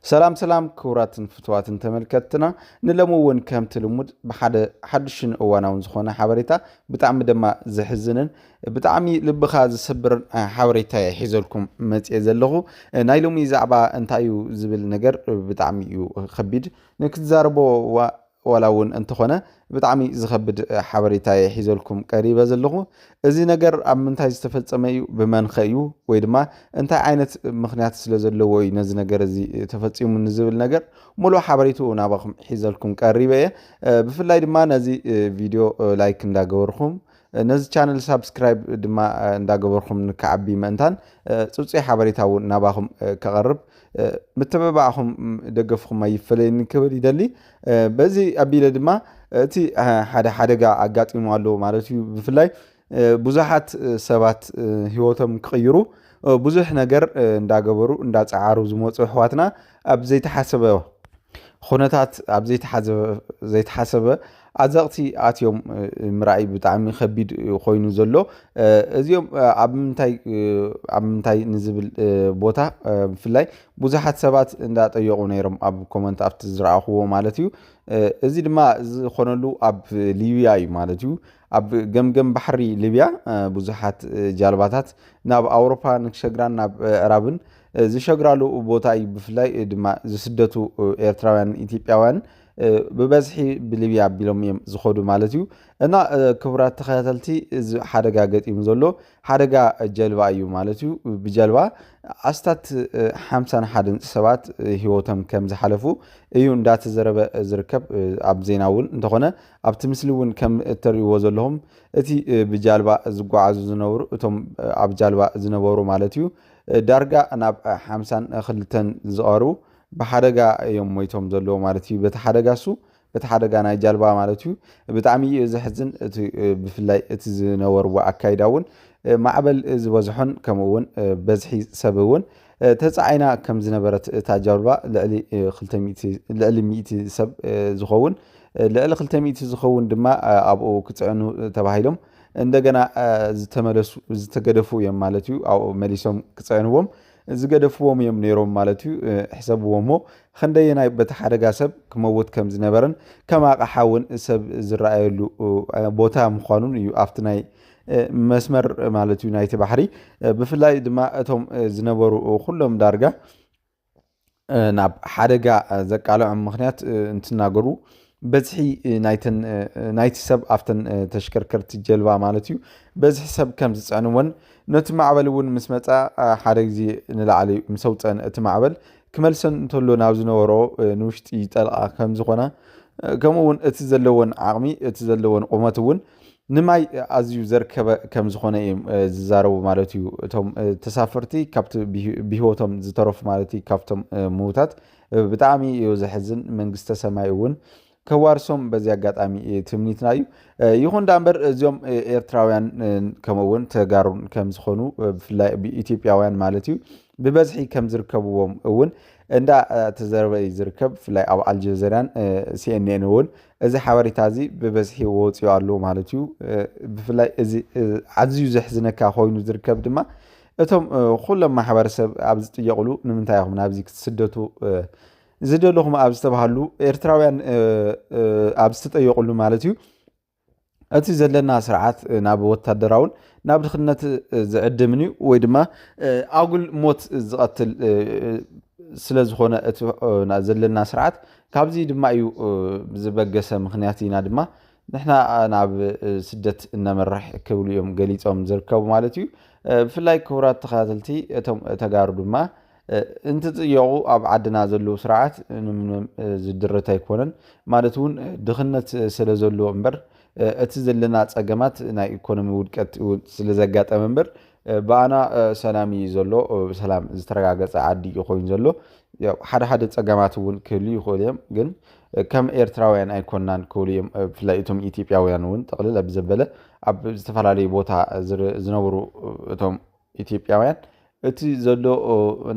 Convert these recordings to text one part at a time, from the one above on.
سلام سلام كوراتن فتواتن تملكتنا نلمون كم تلمود بحد حدشن اواناون زخونا حبريتا بتعم دما زحزنن بتعمي لبخا زسبر حبريتا يحيزلكم متي زلغو نايلومي زعبا انتايو زبل نجر بتعمي خبيد نكتزاربو ولاون انتخونه بتعمي زخبد حبريتا يحيزلكم قريبا زلغو ازي نجر اب منታይ ዝተፈጸመ እዩ ብመንኸ እዩ ወይ ድማ እንታይ ዓይነት ምኽንያት ስለ ዘለዎ እዩ ነዚ ነገር እዚ ተፈጺሙ ንዝብል ነገር ሙሉ ሓበሪቱ ናባኹም ሒዘልኩም ቀሪበ ብፍላይ ድማ ነዚ ቪድዮ ላይክ እንዳገበርኩም ነዚ ቻነል ሳብስክራይብ ድማ እንዳገበርኩም ንከዓቢ ምእንታን ጽጽይ ሓበሪታው ናባኹም ከቀርብ ምትበባኹም ደገፍኩም አይፈለይን ክብል ይደሊ በዚ አቢለ ድማ እቲ ሓደጋ አጋጥሙ አሎ ማለት እዩ ብፍላይ ብዙሓት ሰባት ህይወቶም ክቅይሩ ብዙሕ ነገር እንዳገበሩ እንዳጻዓሩ ዝመጹ ህዋትና ኣብ ዘይተሓሰበ ኹነታት ኣብ ዘይተሓሰበ ኣዘቕቲ ኣትዮም ምራይ ብጣዕሚ ከቢድ ኮይኑ ዘሎ እዚኦም ኣብ ምንታይ ንዝብል ቦታ ብፍላይ ብዙሓት ሰባት እንዳጠየቁ ነይሮም ኣብ ኮመንት ኣብቲ ዝረኣኽዎ ማለት እዩ እዚ ድማ ዝኾነሉ ኣብ ሊብያ እዩ ማለት እዩ ኣብ ገምገም ባሕሪ ሊብያ ብዙሓት ጃልባታት ናብ ኣውሮፓ ንክሸግራን ናብ ዕራብን ዝሸግራሉ ቦታ እዩ ብፍላይ ድማ ዝስደቱ ኤርትራውያን ኢትዮጵያውያን በበዝሒ ብሊብያ ቢሎም እዮም ዝኸዱ ማለት እዩ እና ክቡራት ተኸታተልቲ እዚ ሓደጋ ገጢሙ ዘሎ ሓደጋ ጀልባ እዩ ማለት እዩ ብጀልባ ኣስታት 51 ሰባት ህይወቶም ከም ዝሓለፉ እዩ እንዳተዘረበ ዝርከብ ኣብ ዜናውን እንተኾነ ኣብቲ ምስሊ እውን ከም እትሪእዎ ዘለኹም እቲ ብጀልባ ዝጓዓዙ ዝነበሩ እቶም ኣብ ጀልባ ዝነበሩ ማለት እዩ ዳርጋ ናብ 52 ዝቐርቡ በሓደጋ እዮም ሞይቶም ዘለዎ ማለት እዩ በተሓደጋ ናይ ጀልባ ማለት እዩ ብጣዕሚ ዝሕዝን እቲ ብፍላይ እቲ ዝነበርዎ አካይዳውን ማዕበል ዝበዝሖን ከምኡውን በዝሒ ሰብውን ተጻዒና ከም ዝነበረት እታ ጀልባ ልዕሊ 100 ሰብ ዝኸውን ልዕሊ 200 ዝኸውን ድማ ኣብኡ ክጽዕኑ ተባሂሎም እንደገና ዝተመለሱ ዝተገደፉ እዮም ማለት እዩ ኣብ መሊሶም ክጽዕንዎም ዝገደፍዎም እዮም ነይሮም ማለት እዩ ሕሰብዎሞ ክንደየናይ በተሓደጋ ሰብ ክመውት ከም ዝነበረን ከም ኣቕሓውን ሰብ ዝረኣየሉ ቦታ ምዃኑን እዩ ኣብቲ ናይ መስመር ማለት እዩ ናይቲ ባሕሪ ብፍላይ ድማ እቶም ዝነበሩ ኩሎም ዳርጋ ናብ ሓደጋ ዘቃልዖም ምኽንያት እንትናገሩ በዝሒ ናይቲ ሰብ ኣፍተን ተሽከርከርቲ ጀልባ ማለት እዩ በዝሒ ሰብ ከም ዝጽዕንዎን ነቲ ማዕበል እውን ምስ መጻ ሓደ ግዜ ንላዕሊ ምስ ወጽአን እቲ ማዕበል ክመልሰን እንተሎ ናብ ዝነበሮ ንውሽጢ ጠልቃ ከም ዝኾነ ከምኡውን እቲ ዘለዎን ዓቕሚ እቲ ዘለዎን ቁመት እውን ንማይ ኣዝዩ ዘርከበ ከም ዝኾነ እዮም ዝዛረቡ ማለት እዩ እቶም ተሳፈርቲ ካብቲ ብሂወቶም ዝተረፉ ማለት እዩ ካብቶም ምዉታት ብጣዕሚ ዘሕዝን መንግስተ ሰማይ እውን ከዋርሶም በዚ አጋጣሚ ትምኒትና እዩ ይኹን ዳንበር እዚኦም ኤርትራውያን ከምኡውን ተጋሩን ከም ዝኾኑ ብፍላይ ኢትዮጵያውያን ማለት እዩ ብበዝሒ ከም ዝርከብዎም እውን እንዳ ተዘረበ ዝርከብ ብፍላይ ኣብ አልጀዚራን ሲኤንኤን እውን እዚ ሓበሬታ እዚ ብበዝሒ ወፂኡ ኣሎ ማለት እዩ ብፍላይ እዚ ኣዝዩ ዘሕዝነካ ኮይኑ ዝርከብ ድማ እቶም ኩሎም ማሕበረሰብ ኣብ ዝጥየቕሉ ንምንታይ ኢኹም ናብዚ ክትስደቱ ዝደለኹም ኣብ ዝተባሃሉ ኤርትራውያን ኣብ ዝተጠየቁሉ ማለት እዩ እቲ ዘለና ስርዓት ናብ ወታደራውን ናብ ድኽነት ዝዕድምን እዩ ወይ ድማ ኣጉል ሞት ዝቐትል ስለ ዝኾነ እቲ ዘለና ስርዓት ካብዚ ድማ እዩ ዝበገሰ ምኽንያት ኢና ድማ ንሕና ናብ ስደት እናመራሕ ክብሉ እዮም ገሊፆም ዝርከቡ ማለት እዩ ብፍላይ ክቡራት ተኸታተልቲ እቶም ተጋሩ ድማ እንትጥየቁ ኣብ ዓድና ዘለዎ ስርዓት ንምንም ዝድረት ኣይኮነን ማለት እውን ድኽነት ስለ ዘለዎ እምበር እቲ ዘለና ጸገማት ናይ ኢኮኖሚ ውድቀት ስለ ዘጋጠመ እምበር ባና ሰላም እዩ ዘሎ ሰላም ዝተረጋገፀ ዓዲ እዩ ኮይኑ ዘሎ ሓደ ጸገማት እውን ክህሉ ይኽእሉ እዮም ግን ከም ኤርትራውያን ኣይኮናን ክብሉ እዮም ብፍላይ እቶም ኢትዮጵያውያን እውን ጠቕልል ኣብ ዘበለ ኣብ ዝተፈላለዩ ቦታ ዝነበሩ እቶም ኢትዮጵያውያን እቲ ዘሎ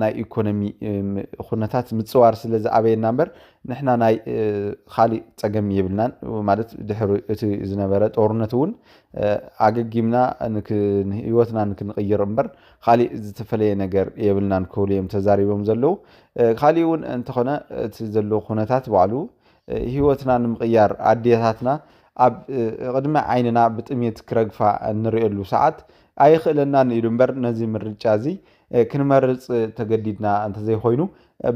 ናይ ኢኮኖሚ ኩነታት ምፅዋር ስለ ዝኣበየና እምበር ንሕና ናይ ካሊእ ፀገም የብልናን ማለት ድሕሪ እቲ ዝነበረ ጦርነት እውን ኣገጊምና ህይወትና ንክንቅይር እምበር ካሊእ ዝተፈለየ ነገር የብልናን ክብሉ እዮም ተዛሪቦም ዘለዉ ካሊእ እውን እንተኾነ እቲ ዘሎ ኩነታት ባዕሉ ህይወትና ንምቅያር ኣዴታትና ኣብ ቅድሚ ዓይንና ብጥሜት ክረግፋ እንሪአሉ ሰዓት ኣይኽእለናን ኢሉ እምበር ነዚ ምርጫ እዚ ክንመርፅ ተገዲድና እንተዘይኮይኑ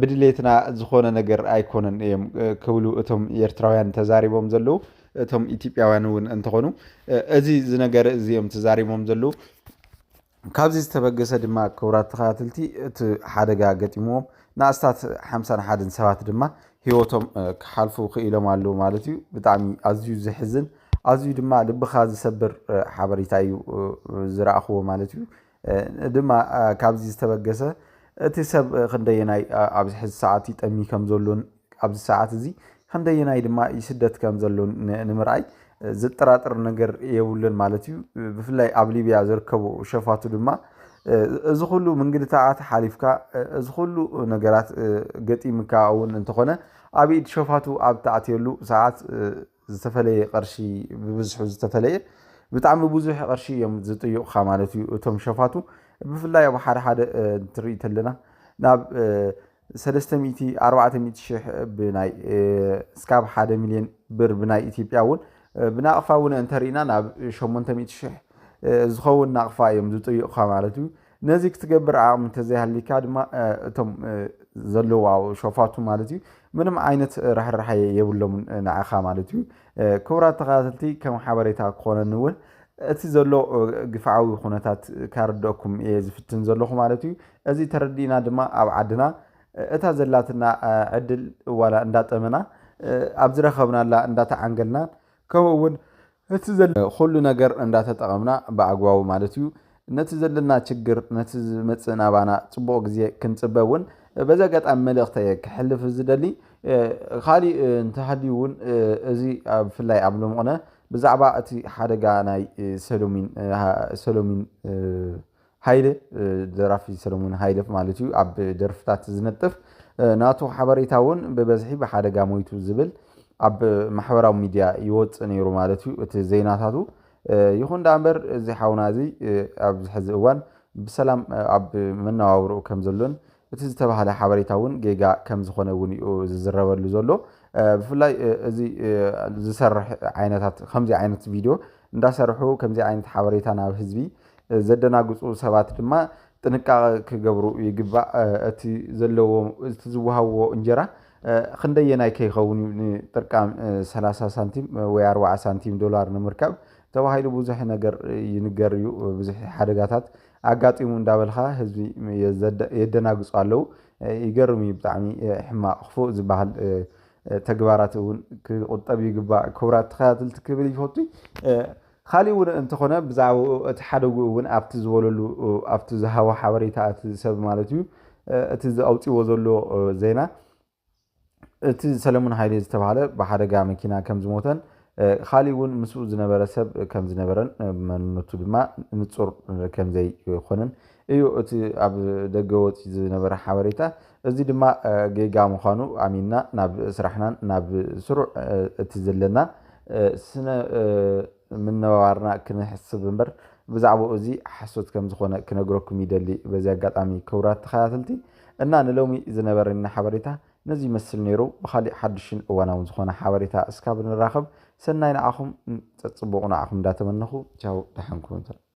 ብድሌትና ዝኾነ ነገር ኣይኮነን እዮም ክብሉ እቶም ኤርትራውያን ተዛሪቦም ዘለዉ እቶም ኢትዮጵያውያን እውን እንተኾኑ እዚ ዝነገር እዚኦም ተዛሪቦም ዘለዉ ካብዚ ዝተበገሰ ድማ ክቡራት ተኸታተልቲ እቲ ሓደጋ ገጢሞም ንኣስታት 51 ሰባት ድማ ሂወቶም ክሓልፉ ክኢሎም ኣለዉ ማለት እዩ ብጣዕሚ ኣዝዩ ዝሕዝን ኣዝዩ ድማ ልብኻ ዝሰብር ሓበሬታ እዩ ዝረኣኽዎ ማለት እዩ ድማ ካብዚ ዝተበገሰ እቲ ሰብ ክንደየናይ ኣብዚ ሕዚ ሰዓት ይጠሚ ከም ዘሎን ኣብዚ ሰዓት እዚ ክንደየናይ ድማ ይስደት ከም ዘሎን ንምርኣይ ዝጠራጥር ነገር የብሉን ማለት እዩ ብፍላይ ኣብ ሊብያ ዝርከቡ ሸፋቱ ድማ እዚ ኩሉ ምንግልታዓት ሓሊፍካ እዚ ኩሉ ነገራት ገጢምካ እውን እንተኾነ ኣብ ኢድ ሸፋቱ ኣብ ተኣትየሉ ሰዓት ዝተፈለየ ቅርሺ ብብዝሑ ዝተፈለየ ብጣዕሚ ብዙሕ ቅርሺ እዮም ዝጥይቑካ ማለት እዩ እቶም ሸፋቱ ብፍላይ ኣብ ሓደ ሓደ እንትርኢ ተለና ናብ 300,400 ሽሕ ብናይ እስካብ 1 ሚልዮን ብር ብናይ ኢትዮጵያ እውን ብናቕፋ እውን እንተሪእና ናብ 800 ሽሕ ዝኸውን ናቕፋ እዮም ዝጥይቑካ ማለት እዩ ነዚ ክትገብር ዓቕሚ እንተዘይሃሊካ ድማ እቶም ዘለዉ ሸፋቱ ማለት እዩ ምንም ዓይነት ራሕራሕ የብሎምን ንዓኻ ማለት እዩ ክቡራት ተኸታተልቲ ከም ሓበሬታ ክኾነኒ እውን እቲ ዘሎ ግፍዓዊ ኩነታት ካርደኩም እየ ዝፍትን ዘለኹ ማለት እዩ እዚ ተረዲእና ድማ ኣብ ዓድና እታ ዘላትና ዕድል ዋላ እንዳጠመና ኣብ ዝረኸብናላ እንዳተዓንገልና ከምኡ እውን እቲ ዘሎ ኩሉ ነገር እንዳተጠቐምና ብኣግባቡ ማለት እዩ ነቲ ዘለና ችግር ነቲ ዝመፅእ ናባና ፅቡቅ ግዜ ክንፅበ እውን በዚ ኣጋጣሚ መልእኽተ ክሕልፍ ዝደሊ ካሊእ እንተሃልዩ እውን እዚ ብፍላይ ኣብ ሎምቆነ ብዛዕባ እቲ ሓደጋ ናይ ሰሎሚን ሃይለ ደራፊ ሰሎሚን ሃይለ ማለት እዩ ኣብ ደርፍታት ዝነጥፍ ናቱ ሓበሬታ እውን ብበዝሒ ብሓደጋ ሞይቱ ዝብል ኣብ ማሕበራዊ ሚድያ ይወፅእ ነይሩ ማለት እዩ እቲ ዜናታቱ ይኹን ዳ እምበር እዚ ሓውና እዚ ኣብ ዝሕዚ እዋን ብሰላም ኣብ መነባብሮኡ ከም ዘሎን እቲ ዝተባሃለ ሓበሬታ እውን ጌጋ ከም ዝኾነ እውን እዩ ዝዝረበሉ ዘሎ ብፍላይ እዚ ዝሰርሕ ዓይነታት ከምዚ ዓይነት ቪድዮ እንዳሰርሑ ከምዚ ዓይነት ሓበሬታ ናብ ህዝቢ ዘደናግፁ ሰባት ድማ ጥንቃቐ ክገብሩ ይግባእ እቲ ዘለዎ እቲ ዝወሃብዎ እንጀራ ክንደየናይ ከይኸውን ጥርቃም 30 ሳንቲም ወይ 40 ሳንቲም ዶላር ንምርካብ ተባሂሉ ብዙሕ ነገር ይንገር እዩ ብዙሕ ሓደጋታት ኣጋጢሙ እንዳበልኻ ህዝቢ የደናግፁ ኣለዉ ይገርም እዩ ብጣዕሚ ሕማቕ ክፉእ ዝበሃል ተግባራት እውን ክቁጠብ ይግባእ ክቡራት ተኸታተልቲ ክብል ይፈቱ ካሊእ እውን እንተኾነ ብዛዕባ እቲ ሓደጉ እውን ኣብቲ ዝበለሉ ኣብቲ ዝሃቦ ሓበሬታ እቲ ሰብ ማለት እዩ እቲ ኣውፂዎ ዘሎ ዜና እቲ ሰለሞን ሃይለ ዝተባሃለ ብሓደጋ መኪና ከም ዝሞተን ካሊእ እውን ምስኡ ዝነበረ ሰብ ከም ዝነበረን መንነቱ ድማ ንጹር ከም ዘይኮነን እዩ እቲ ኣብ ደገ ወፂ ዝነበረ ሓበሬታ እዚ ድማ ጌጋ ምዃኑ ኣሚንና ናብ ስራሕናን ናብ ስሩዕ እቲ ዘለና ስነ ምንባርና ክንሕስብ እምበር ብዛዕባኡ እዚ ሓሶት ከም ዝኾነ ክነግረኩም ይደሊ በዚ ኣጋጣሚ ክቡራት ተኸታተልቲ እና ንሎሚ ዝነበረና ሓበሬታ ነዚ ይመስል ነይሩ ብኻሊእ ሓድሽን እዋናውን ዝኾነ ሓበሬታ እስካብ ንራኸብ ሰናይ ንዓኹም ፅቡቕ ንዓኹም እንዳተመነኹ ቻው ደሓንኩም